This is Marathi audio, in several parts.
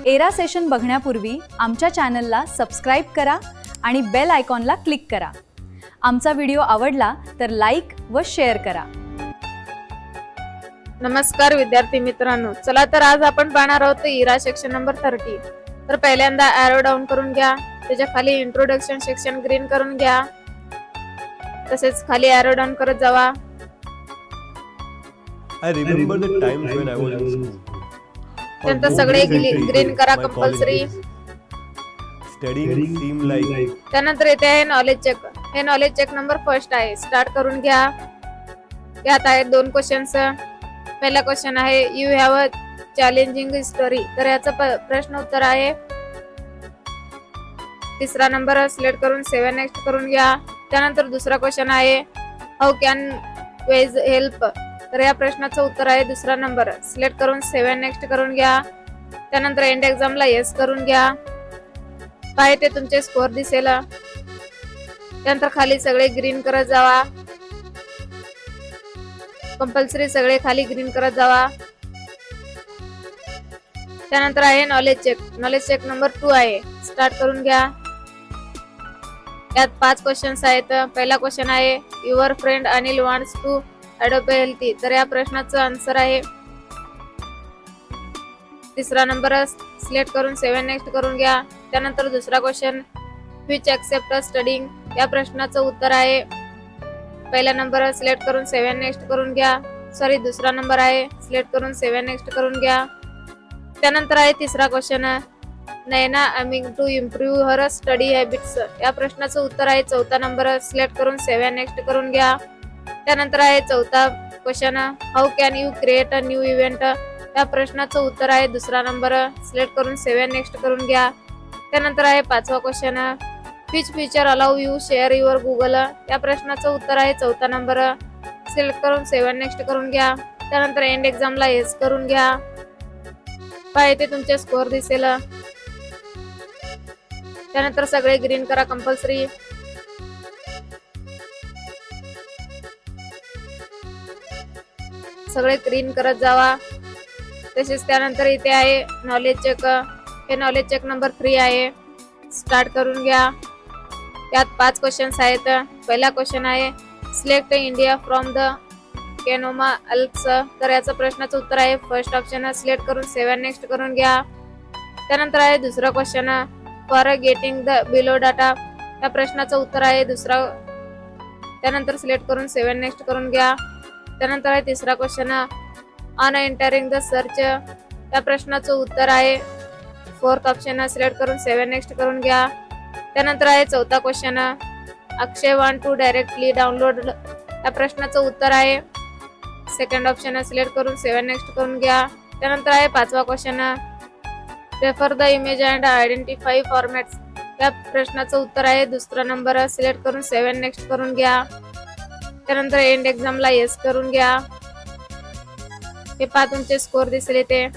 एरा सेशन बघण्यापूर्वी आमच्या चॅनलला सबस्क्राईब करा आणि बेल आयकॉनला क्लिक करा. आमचा व्हिडिओ आवडला तर लाईक व शेअर करा. नमस्कार विद्यार्थी मित्रांनो, चला तर आज आपण पाहणार आहोत इरा सेक्शन नंबर 30. तर पहिल्यांदा एरो डाऊन करून घ्या, त्याच्या खाली इंट्रोडक्शन सेक्शन ग्रीन करून घ्या, तसेच खाली एरो डाऊन करत जावा. I remember the times when I was in school. त्यानंतर सगळे ग्रीन करा कंपल्सरी. Studying seemed like त्यानंतर येथे आहे नॉलेज चेक. हे नॉलेज चेक नंबर फर्स्ट आहे, स्टार्ट करून घ्या. यात आहेत 2 क्वेश्चन्स. पहिला क्वेश्चन आहे you have a challenging history, तर याचं प्रश्न उत्तर आहे. तिसरा नंबर सिलेक्ट करून 7 नेक्स्ट करून घ्या. त्यानंतर दुसरा क्वेश्चन आहे हाऊ कॅन वेज हेल्प, तर या प्रश्नाचं उत्तर आहे दुसरा नंबर, सिलेक्ट करून 7 नेक्स्ट करून घ्या. त्यानंतर एंड एक्झामला येस करून घ्या. पाहे ते तुमचे स्कोअर दिसेल. त्यानंतर खाली सगळे ग्रीन करत जावा, कंपल्सरी सगळे खाली ग्रीन करत जावा. त्यानंतर आहे knowledge check. Knowledge check number 2 आहे, स्टार्ट करून घ्या. यात 5 क्वेश्चन्स आहेत. पहिला क्वेश्चन आहे your friend Anil wants to adopt a healthy, तर या प्रश्नाचं आन्सर आहे. तिसरा नंबर सिलेक्ट करून 7 नेक्स्ट करून घ्या. त्यानंतर दुसरा क्वेश्चन विच एक्सेप्ट स्टडीइंग, या प्रश्नाचं उत्तर आहे. पहिला नंबर सिलेक्ट करून 7 नेक्स्ट करून घ्या. दुसरा नंबर आहे, सिलेक्ट करून 7 नेक्स्ट करून घ्या. त्यानंतर आहे तिसरा question Naina aiming to improve her study habits, या प्रश्नाचं उत्तर आहे चौथा नंबर, सिलेक्ट करून 7 नेक्स्ट करून घ्या. त्यानंतर आहे चौथा question how can you create a new event, या प्रश्नाचं उत्तर आहे दुसरा नंबर, सिलेक्ट करून 7 नेक्स्ट करून घ्या. त्यानंतर आहे पाचवा question which feature allow you share your Google, या प्रश्नाचं उत्तर आहे चौथा नंबर, सिलेक्ट करून 7 नेक्स्ट करून घ्या. त्यानंतर एंड एक्झामला येस करून घ्या. पहा इथे तुमचे स्कोअर दिसेल. त्यानंतर सगळे ग्रीन करा कंपल्सरी. सगळे ग्रीन करत जावा. तसेच त्यानंतर इथे आहे नॉलेज चेक. हे नॉलेज चेक नंबर 3 आहे, स्टार्ट करून घ्या. यात 5 क्वेश्चन्स आहेत. पहिला क्वेश्चन आहे सिलेक्ट इंडिया फ्रॉम द केनोमा अल्प्स, तर याचं प्रश्नाचं उत्तर आहे फर्स्ट ऑप्शन, सिलेक्ट करून 7 नेक्स्ट करून घ्या. त्यानंतर आहे दुसरा question for getting the below data, या प्रश्नाचं उत्तर आहे दुसरा. त्यानंतर सिलेक्ट करून 7 नेक्स्ट करून घ्या. त्यानंतर आहे तिसरा question on entering the search, या प्रश्नाचं उत्तर आहे फोर्थ ऑप्शन, सिलेक्ट करून 7 नेक्स्ट करून घ्या. त्यानंतर आहे चौथा question Akshay want to directly download, या प्रश्नाचं उत्तर आहे सेकंड ऑप्शन, सिलेक्ट करून 7 नेक्स्ट करून घ्या. त्यानंतर आहे पाचवा question refer the image and identify formats, या प्रश्नाचं उत्तर आहे दुसरा नंबर, सिलेक्ट करून 7 नेक्स्ट करून घ्या. त्यानंतर एंड एक्झामला येस करून घ्या. हे पहा तुमचे स्कोअर दिसेल इथे.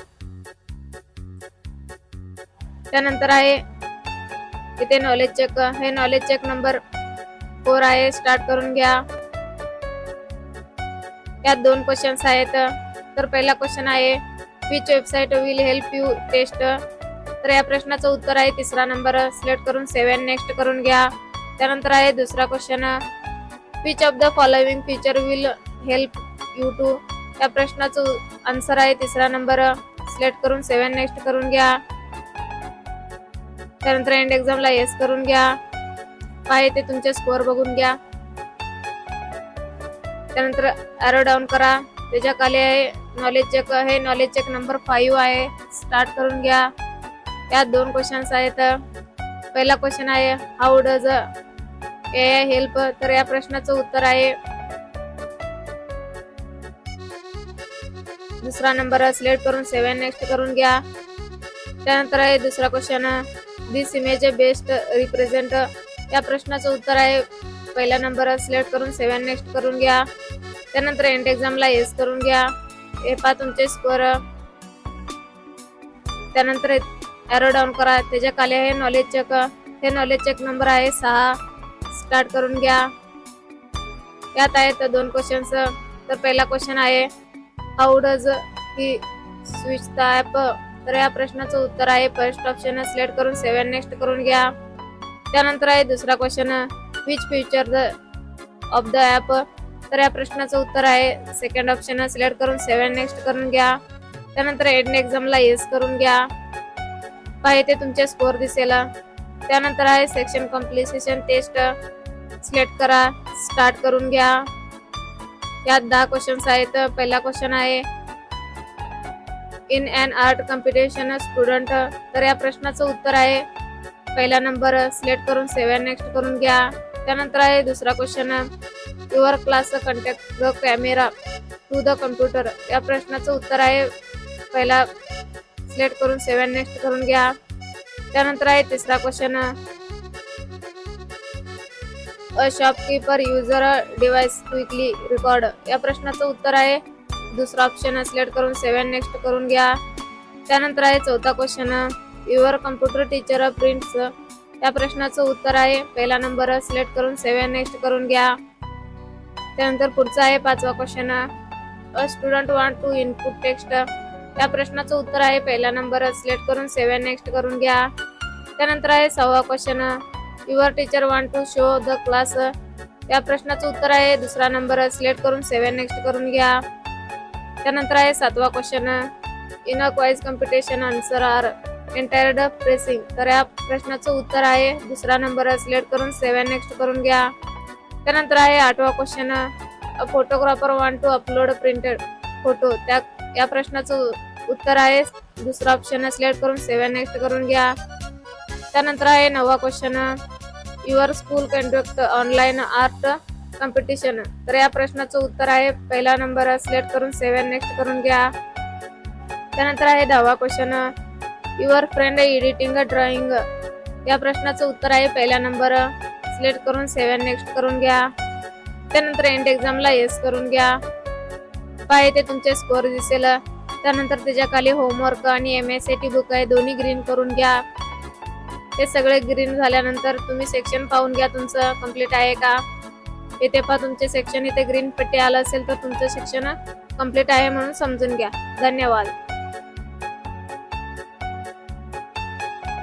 त्यानंतर आहे इथे नॉलेज चेक. हे नॉलेज चेक नंबर 4 आहे, स्टार्ट करून घ्या. यात 2 क्वेश्चन्स आहेत. तर पहिला क्वेश्चन आहे which website will help you test, तर या प्रश्नाचं उत्तर आहे तिसरा नंबर, सिलेक्ट करून 7 नेक्स्ट करून घ्या. त्यानंतर आहे दुसरा question which of the following feature will help you to, या प्रश्नाचं आन्सर आहे तिसरा नंबर, सिलेक्ट करून 7 नेक्स्ट करून घ्या. त्यानंतर एंड एक्झामला येस करून घ्या. पहा इथे तुमचे स्कोअर बघून घ्या. त्यानंतर एरो डाऊन करा, त्याच्या खाली आहे नॉलेज चेक. हे नॉलेज चेक नंबर 5 आहे, स्टार्ट करून घ्या. यात 2 क्वेश्चन्स आहेत. पहिला क्वेश्चन आहे हाऊ डज AI हेल्प, तर या प्रश्नाचं उत्तर आहे दुसरा नंबर, सिलेक्ट करून 7 नेक्स्ट करून घ्या. त्यानंतर आहे दुसरा क्वेश्चन दिस इमेज बेस्ट रिप्रेझेंट, या प्रश्नाचं उत्तर आहे पहिला नंबर, सिलेक्ट करून 7 नेक्स्ट करून घ्या. त्यानंतर एंड एक्झामला येस करून घ्या. हे पहा तुमचे स्कोअर. त्यानंतर एरो डाऊन करा, त्याच्या खाली आहे नॉलेज चेक. हे नॉलेज चेक नंबर आहे 6, स्टार्ट करून घ्या. यात आहेत 2 क्वेश्चन्स. तर पहिला क्वेश्चन आहे how does he switch the app, तर या प्रश्नाचं उत्तर आहे फर्स्ट ऑप्शन. सिलेक्ट करून 7 नेक्स्ट करून घ्या. त्यानंतर आहे दुसरा question, which feature of the app. तर या प्रश्नाचं उत्तर आहे सेकंड ऑप्शन. सिलेक्ट करून 7 नेक्स्ट करून घ्या. त्यानंतर एंड एक्झामला येस करून घ्या. पहा इथे तुमचे स्कोअर दिसेल. त्यानंतर आहे सेक्शन कम्प्लिशन टेस्ट. सिलेक्ट करा, स्टार्ट करून घ्या. यात 10 क्वेश्चन्स आहेत. पहिला क्वेश्चन आहे in an art competition student. तर या प्रश्नाचं उत्तर आहे पहिला नंबर. सिलेक्ट करून 7 नेक्स्ट करून घ्या. त्यानंतर आहे दुसरा question, your class connect the camera to the computer. या प्रश्नाचं उत्तर आहे पहिला. सिलेक्ट करून 7 नेक्स्ट करून घ्या. त्यानंतर आहे तिसरा question, a shopkeeper user device quickly record. या प्रश्नाचं उत्तर आहे दुसरा ऑप्शन. सिलेक्ट करून 7 नेक्स्ट करून घ्या. त्यानंतर आहे चौथा question, your computer teacher prints. या प्रश्नाचं उत्तर आहे पहिला नंबर. सिलेक्ट करून 7 नेक्स्ट करून घ्या. त्यानंतर पुढचा आहे पाचवा question, a student want to input text. या प्रश्नाचं उत्तर आहे पहिला नंबर. सिलेक्ट करून 7 नेक्स्ट करून घ्या. त्यानंतर आहे 6वा question, your teacher want to show the class. या प्रश्नाचं उत्तर आहे दुसरा नंबर. सिलेक्ट करून 7 नेक्स्ट करून घ्या. त्यानंतर आहे 7वा question, in a quiz competition answer are entered pressing. तर या प्रश्नाचं उत्तर आहे दुसरा नंबर. सिलेक्ट करून 7 नेक्स्ट करून घ्या. त्यानंतर आहे 8वा question, a photographer want to upload printed photo. या प्रश्नाचं उत्तर आहे दुसरा ऑप्शन. सिलेक्ट करून 7 नेक्स्ट करून घ्या. त्यानंतर आहे 9वा question, your school conduct online art competition. तर या प्रश्नाचं उत्तर आहे पहिला नंबर. सिलेक्ट करून 7 नेक्स्ट करून घ्या. त्यानंतर आहे 10वा question, your friend editing drawing. या प्रश्नाचं उत्तर आहे पहिला नंबर. सिलेक्ट करून 7 नेक्स्ट करून घ्या. त्यानंतर एंड एक्झामला येस करून घ्या. पहा इथे तुमचे स्कोअर दिसेल. त्यानंतर त्याच्या खाली होमवर्क आणि MSAT बुक आहे, दोन्ही ग्रीन करून घ्या. ते सगळे ग्रीन झाल्यानंतर तुम्ही सेक्शन पाहून घ्या तुमचं कम्प्लीट आहे का. इथे पहा तुमचे सेक्शन इथे ग्रीन पट्टी आलं असेल तर तुमचं सेक्शन कम्प्लीट आहे म्हणून समजून घ्या. धन्यवाद.